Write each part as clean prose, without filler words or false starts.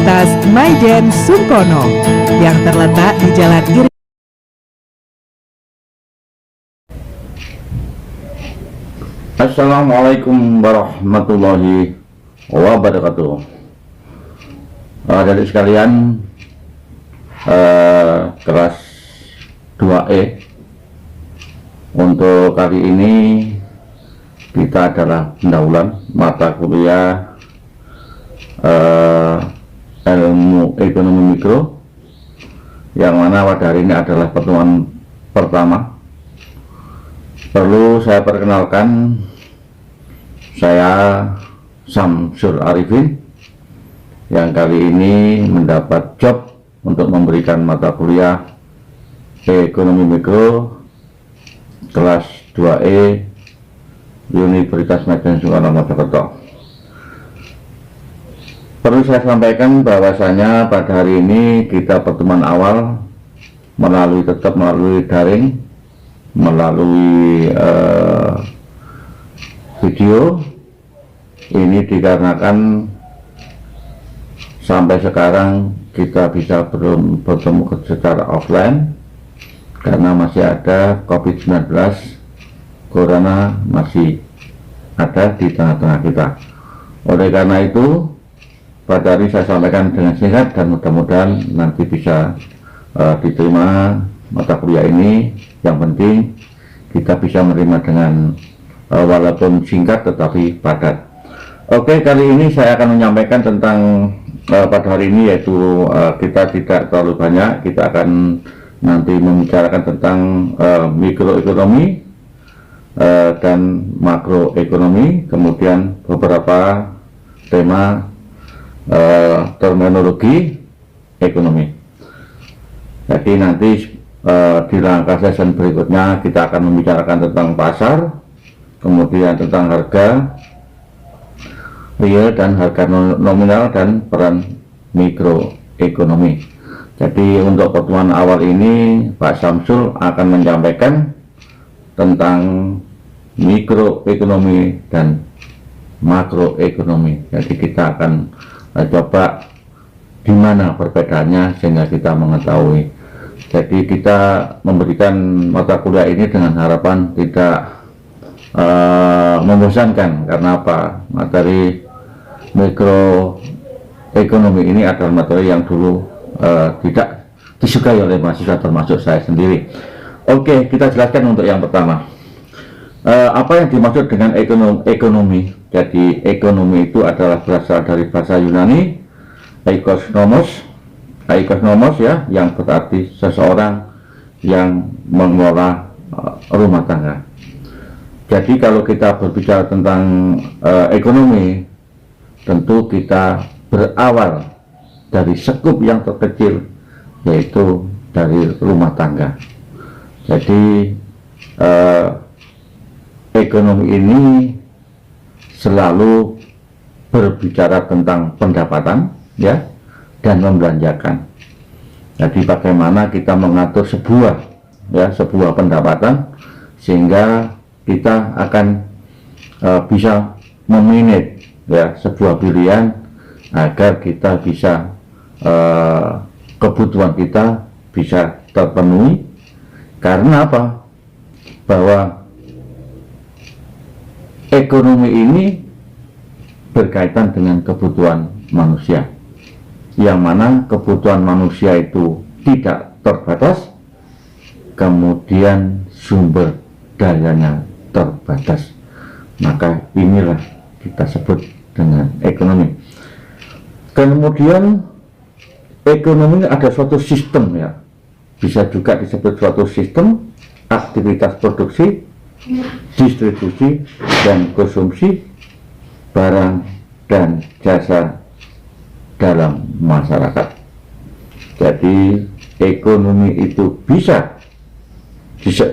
Universitas Maijen Sungkono yang terletak di Jalan Iri. Assalamualaikum warahmatullahi wabarakatuh. Adik sekalian, kelas 2E untuk kali ini kita adalah pendahuluan mata kuliah ilmu ekonomi mikro, yang mana pada hari ini adalah pertemuan pertama. Perlu saya perkenalkan, saya Samsul Arifin yang kali ini mendapat job untuk memberikan mata kuliah ekonomi mikro kelas 2E Universitas Maijen Sungkono Mojokerto. Perlu saya sampaikan bahwasanya pada hari ini kita pertemuan awal tetap melalui daring, melalui video. Ini dikarenakan sampai sekarang kita belum bertemu secara offline karena masih ada COVID-19, Corona masih ada di tengah-tengah kita. Oleh karena itu, pada hari saya sampaikan dengan singkat dan mudah-mudahan nanti bisa diterima mata kuliah ini. Yang penting kita bisa menerima dengan walaupun singkat tetapi padat. Oke, kali ini saya akan menyampaikan tentang pada hari ini, yaitu kita tidak terlalu banyak, kita akan nanti membicarakan tentang mikroekonomi dan makroekonomi, kemudian beberapa tema terminologi ekonomi. Jadi nanti di rangka session berikutnya kita akan membicarakan tentang pasar, kemudian tentang harga real dan harga nominal dan peran mikroekonomi. Jadi untuk pertemuan awal ini Pak Samsul akan menyampaikan tentang mikroekonomi dan makroekonomi. Jadi kita akan coba di mana perbedaannya sehingga kita mengetahui. Jadi kita memberikan mata kuliah ini dengan harapan tidak membosankan, karena apa? Materi mikroekonomi ini adalah materi yang dulu tidak disukai oleh mahasiswa termasuk saya sendiri. Oke, kita jelaskan untuk yang pertama. Apa yang dimaksud dengan ekonomi? Jadi ekonomi itu adalah berasal dari bahasa Yunani aikosnomos ya, yang berarti seseorang yang mengelola rumah tangga. Jadi kalau kita berbicara tentang ekonomi, tentu kita berawal dari sekup yang terkecil, yaitu dari rumah tangga. Jadi ekonomi ini selalu berbicara tentang pendapatan ya, dan membelanjakan. Jadi bagaimana kita mengatur sebuah pendapatan sehingga kita akan bisa memanage ya sebuah pilihan agar kita bisa kebutuhan kita bisa terpenuhi. Karena apa? Bahwa ekonomi ini berkaitan dengan kebutuhan manusia, yang mana kebutuhan manusia itu tidak terbatas, kemudian sumber dayanya terbatas. Maka inilah kita sebut dengan ekonomi. Kemudian ekonomi ini ada suatu sistem ya, bisa juga disebut suatu sistem aktivitas produksi, distribusi dan konsumsi barang dan jasa dalam masyarakat. Jadi ekonomi itu bisa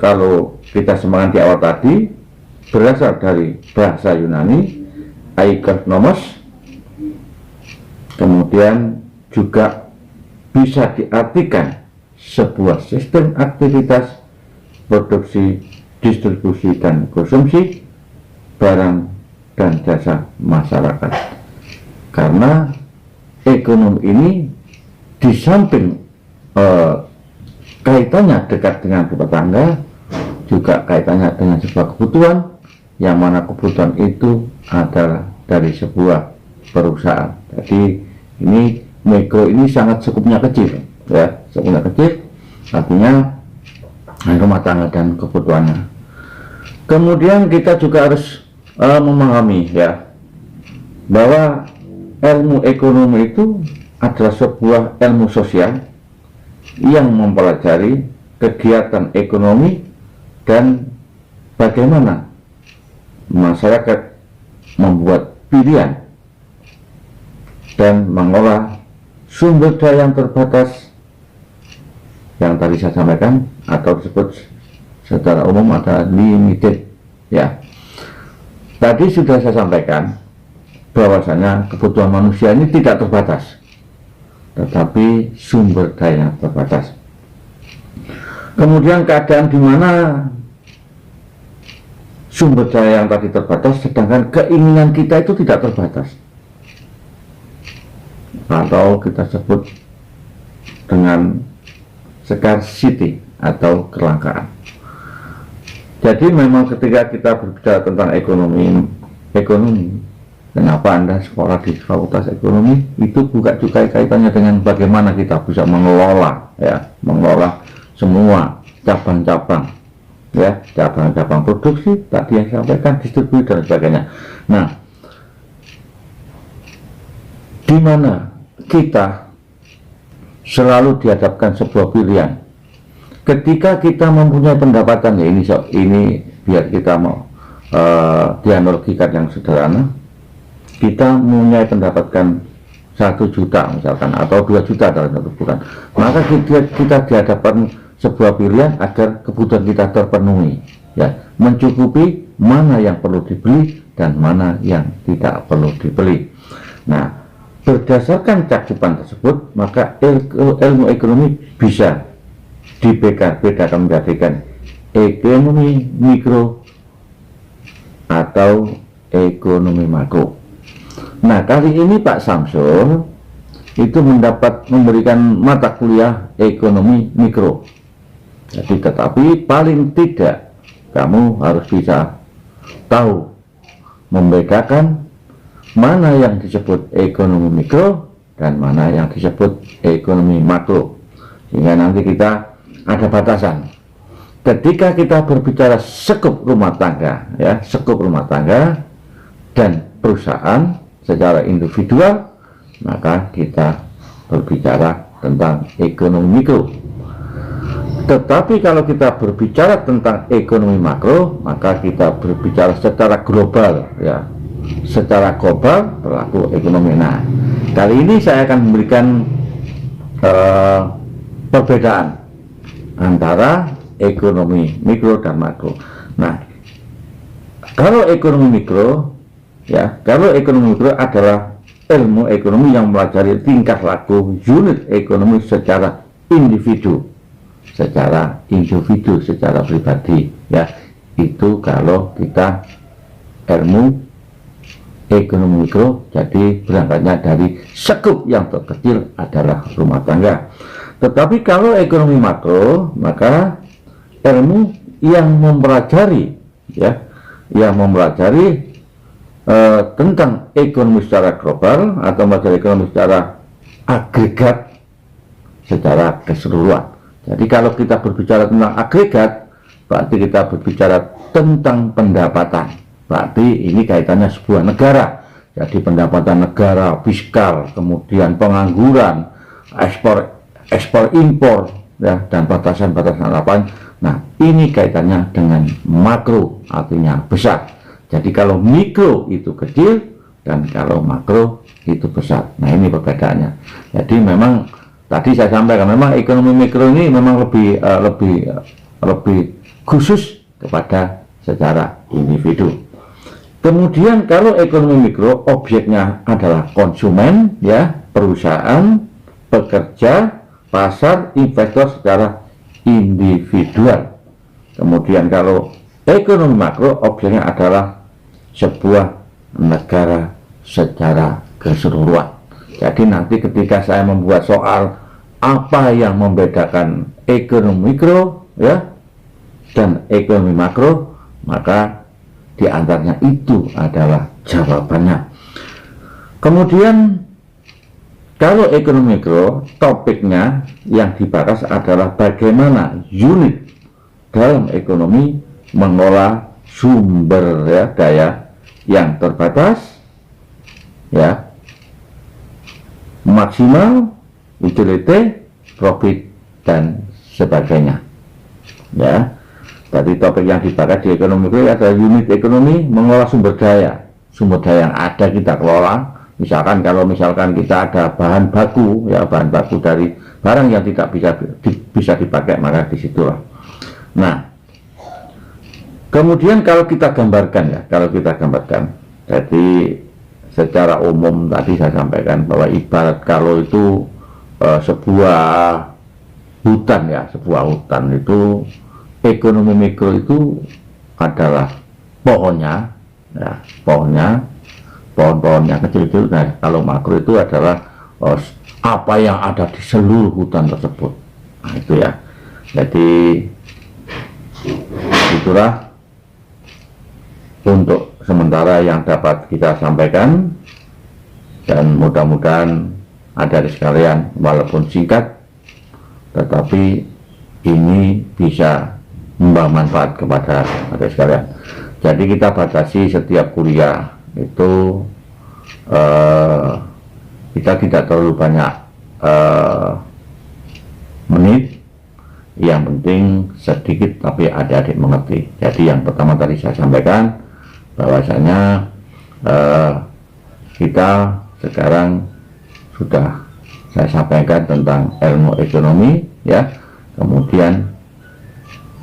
kalau kita semangat di awal tadi berasal dari bahasa Yunani aikosnomos, kemudian juga bisa diartikan sebuah sistem aktivitas produksi, distribusi dan konsumsi barang dan jasa masyarakat. Karena ekonomi ini di samping kaitannya dekat dengan rumah tangga, juga kaitannya dengan sebuah kebutuhan, yang mana kebutuhan itu adalah dari sebuah perusahaan. Jadi ini mikro ini sangat skupnya kecil, ya, skupnya kecil, artinya rumah tangga dan kebutuhannya. Kemudian kita juga harus memahami, ya, bahwa ilmu ekonomi itu adalah sebuah ilmu sosial yang mempelajari kegiatan ekonomi dan bagaimana masyarakat membuat pilihan dan mengolah sumber daya yang terbatas yang tadi saya sampaikan, atau disebut secara umum ada limited, ya. Tadi sudah saya sampaikan bahwasanya kebutuhan manusia ini tidak terbatas, tetapi sumber daya terbatas. Kemudian keadaan di mana sumber daya yang tadi terbatas, sedangkan keinginan kita itu tidak terbatas, atau kita sebut dengan scarcity atau kelangkaan. Jadi memang ketika kita berbicara tentang ekonomi, kenapa Anda sekolah di Fakultas Ekonomi, itu juga kaitannya dengan bagaimana kita bisa mengelola, ya, mengelola semua cabang-cabang, ya, cabang-cabang produksi tadi yang saya sampaikan, distribusi dan sebagainya. Nah, di mana kita selalu dihadapkan sebuah pilihan ketika kita mempunyai pendapatan, ya, ini biar kita mau dianalogikan yang sederhana, kita mempunyai pendapatan 1 juta misalkan, atau 2 juta dalam satu bulan, maka kita dihadapkan sebuah pilihan agar kebutuhan kita terpenuhi, ya, mencukupi mana yang perlu dibeli dan mana yang tidak perlu dibeli. Nah, berdasarkan cakupan tersebut, maka ilmu ekonomi bisa dibedakan menjadikan ekonomi mikro atau ekonomi makro. Nah, kali ini Pak Samsul itu memberikan mata kuliah ekonomi mikro. Jadi, tetapi paling tidak kamu harus bisa tahu membedakan mana yang disebut ekonomi mikro dan mana yang disebut ekonomi makro, sehingga nanti kita ada batasan. Ketika kita berbicara sekup rumah tangga, ya, sekup rumah tangga dan perusahaan secara individual, maka kita berbicara tentang ekonomi mikro. Tetapi kalau kita berbicara tentang ekonomi makro, maka kita berbicara secara global, ya, secara global berlaku ekonomi. Nah, kali ini saya akan memberikan perbedaan antara ekonomi mikro dan makro. Nah, kalau ekonomi mikro, ya, kalau ekonomi mikro adalah ilmu ekonomi yang mempelajari tingkah laku unit ekonomi secara individu, secara pribadi, ya. Itu kalau kita ilmu ekonomi mikro, jadi berangkatnya dari sekup yang terkecil adalah rumah tangga. Tetapi kalau ekonomi makro, maka ilmu yang mempelajari, ya, yang mempelajari tentang ekonomi secara global atau mempelajari ekonomi secara agregat, secara keseluruhan. Jadi kalau kita berbicara tentang agregat, berarti kita berbicara tentang pendapatan. Berarti ini kaitannya sebuah negara. Jadi pendapatan negara, fiskal, kemudian pengangguran, ekspor impor, ya, dan batasan-batasan lapangan. Nah, ini kaitannya dengan makro, artinya besar. Jadi kalau mikro itu kecil dan kalau makro itu besar. Nah, ini perbedaannya. Jadi memang tadi saya sampaikan, memang ekonomi mikro ini memang lebih khusus kepada secara individu. Kemudian kalau ekonomi mikro, objeknya adalah konsumen, ya, perusahaan, pekerja, pasar, investor secara individual. Kemudian kalau ekonomi makro, objeknya adalah sebuah negara secara keseluruhan. Jadi nanti ketika saya membuat soal apa yang membedakan ekonomi mikro ya dan ekonomi makro, maka di antaranya itu adalah jawabannya. Kemudian kalau ekonomi mikro, topiknya yang dibahas adalah bagaimana unit dalam ekonomi mengolah sumber ya, daya yang terbatas ya, maksimal, utility, profit, dan sebagainya ya. Tadi topik yang dibahas di ekonomi mikro adalah unit ekonomi mengolah sumber daya yang ada kita kelola. Misalkan kalau kita ada bahan baku ya, bahan baku dari barang yang tidak bisa dipakai, maka disitulah. Nah, kemudian kalau kita gambarkan, jadi secara umum tadi saya sampaikan bahwa ibarat kalau itu sebuah hutan itu, ekonomi mikro itu adalah pohonnya ya, pohon-pohon yang kecil-kecil. Nah, kalau makro itu adalah apa yang ada di seluruh hutan tersebut. Nah, itu ya. Jadi itulah untuk sementara yang dapat kita sampaikan, dan mudah-mudahan adik-adik sekalian walaupun singkat tetapi ini bisa membawa manfaat kepada adik sekalian. Jadi kita batasi setiap kuliah itu kita tidak terlalu banyak menit, yang penting sedikit tapi adik-adik mengerti. Jadi yang pertama tadi saya sampaikan bahwasanya kita sekarang sudah saya sampaikan tentang ilmu ekonomi ya, kemudian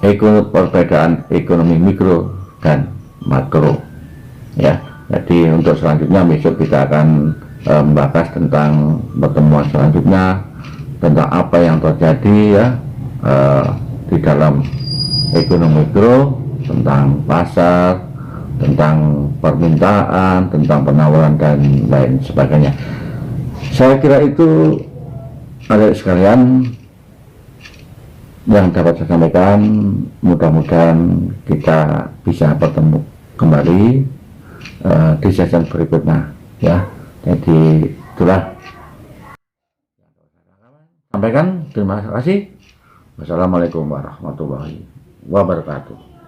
perbedaan ekonomi mikro dan makro ya. Jadi untuk selanjutnya besok kita akan membahas tentang pertemuan selanjutnya tentang apa yang terjadi ya di dalam ekonomi mikro, tentang pasar, tentang permintaan, tentang penawaran dan lain sebagainya. Saya kira itu adik sekalian yang dapat saya sampaikan. Mudah-mudahan kita bisa bertemu kembali di sesi berikutnya ya. Jadi itulah sampaikan. Terima kasih. Wassalamualaikum warahmatullahi wabarakatuh.